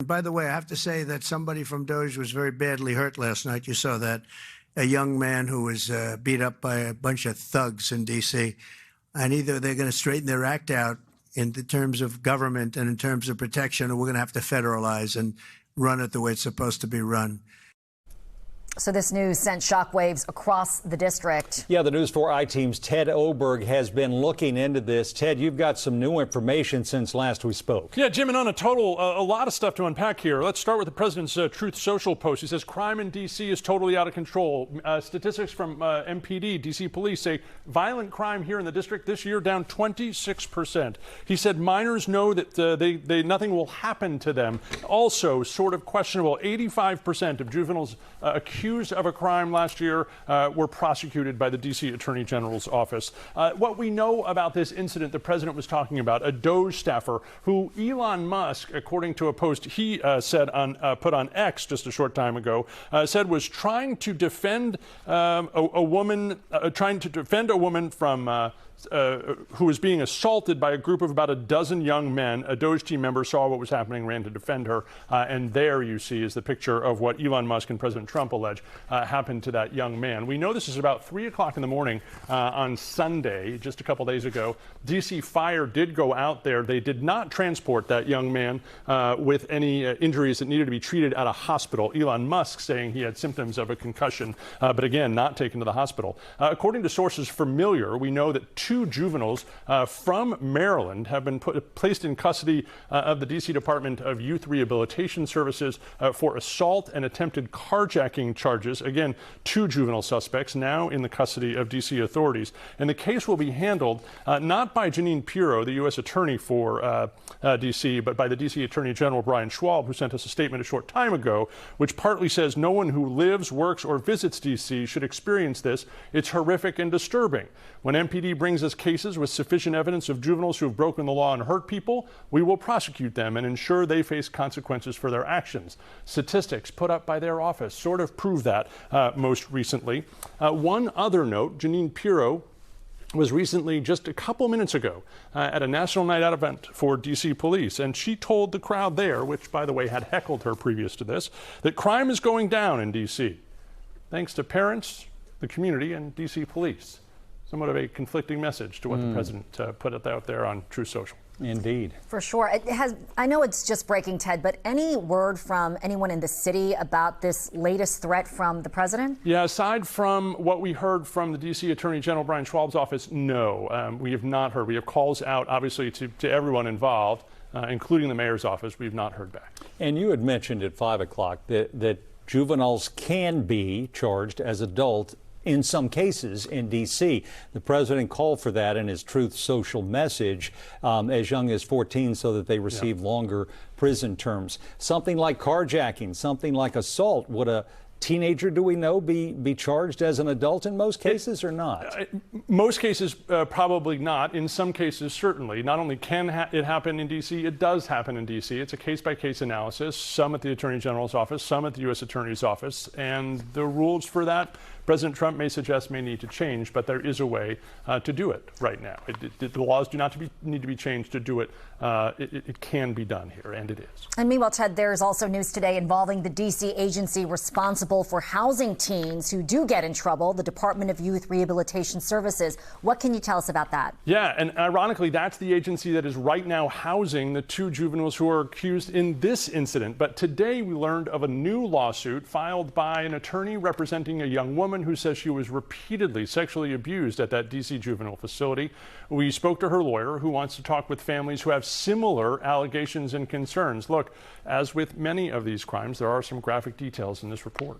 By the way, I have to say that somebody from DOGE was very badly hurt last night. You saw that. A young man who was beat up by a bunch of thugs in D.C. And either they're going to straighten their act out in the terms of government and in terms of protection, or we're going to have to federalize and run it the way it's supposed to be run. So this news sent shockwaves across the district. Yeah, the News 4 I-Team's Ted Oberg has been looking into this. Ted, you've got some new information since last we spoke. Yeah, Jim, and on a total, a lot of stuff to unpack here. Let's start with the president's Truth Social post. He says crime in D.C. is totally out of control. Statistics from MPD, D.C. police, say violent crime here in the district this year down 26%. He said minors know that nothing will happen to them. Also, sort of questionable, 85% of juveniles accused of a crime last year were prosecuted by the D.C. Attorney General's office. What we know about this incident the president was talking about, a DOGE staffer who Elon Musk, according to a post he said put on X just a short time ago, said was trying to defend a woman from who was being assaulted by a group of about a dozen young men. A DOGE team member saw what was happening, ran to defend her. And there you see is the picture of what Elon Musk and President Trump allege happened to that young man. We know this is about 3 o'clock in the morning on Sunday, just a couple days ago. D.C. Fire did go out there. They did not transport that young man with any injuries that needed to be treated at a hospital. Elon Musk saying he had symptoms of a concussion, but again, not taken to the hospital. According to sources familiar, we know that two juveniles from Maryland have been placed in custody of the D.C. Department of Youth Rehabilitation Services for assault and attempted carjacking charges. Again, two juvenile suspects now in the custody of D.C. authorities. And the case will be handled not by Jeanine Pirro, the U.S. Attorney for D.C., but by the D.C. Attorney General Brian Schwab, who sent us a statement a short time ago, which partly says no one who lives, works, or visits D.C. should experience this. It's horrific and disturbing. When MPD brings us cases with sufficient evidence of juveniles who have broken the law and hurt people, we will prosecute them and ensure they face consequences for their actions. Statistics put up by their office sort of prove that most recently. One other note, Jeanine Pirro was recently, just a couple minutes ago, at a National Night Out event for D.C. police, and she told the crowd there, which, by the way, had heckled her previous to this, that crime is going down in D.C. thanks to parents, the community, and D.C. police. Somewhat of a conflicting message to what the president put out there on Truth Social. Indeed. For sure. I know it's just breaking, Ted, but any word from anyone in the city about this latest threat from the president? Yeah, aside from what we heard from the D.C. Attorney General Brian Schwab's office, no. We have not heard. We have calls out, obviously, to everyone involved, including the mayor's office. We've not heard back. And you had mentioned at 5 o'clock that juveniles can be charged as adults in some cases in D.C. The president called for that in his Truth Social message, as young as 14, so that they receive longer prison terms. Something like carjacking, something like assault, would a teenager, do we know, be charged as an adult in most cases or not? Most cases, probably not. In some cases, certainly. Not only can it happen in D.C., it does happen in D.C. It's a case-by-case analysis, some at the Attorney General's office, some at the U.S. Attorney's office, and the rules for that, President Trump may suggest, may need to change, but there is a way to do it right now. The laws do not need to be changed to do it. It can be done here, and it is. And meanwhile, Ted, there's also news today involving the D.C. agency responsible for housing teens who do get in trouble, the Department of Youth Rehabilitation Services. What can you tell us about that? Yeah, and ironically, that's the agency that is right now housing the two juveniles who are accused in this incident. But today we learned of a new lawsuit filed by an attorney representing a young woman who says she was repeatedly sexually abused at that D.C. juvenile facility. We spoke to her lawyer, who wants to talk with families who have similar allegations and concerns. Look, as with many of these crimes, there are some graphic details in this report.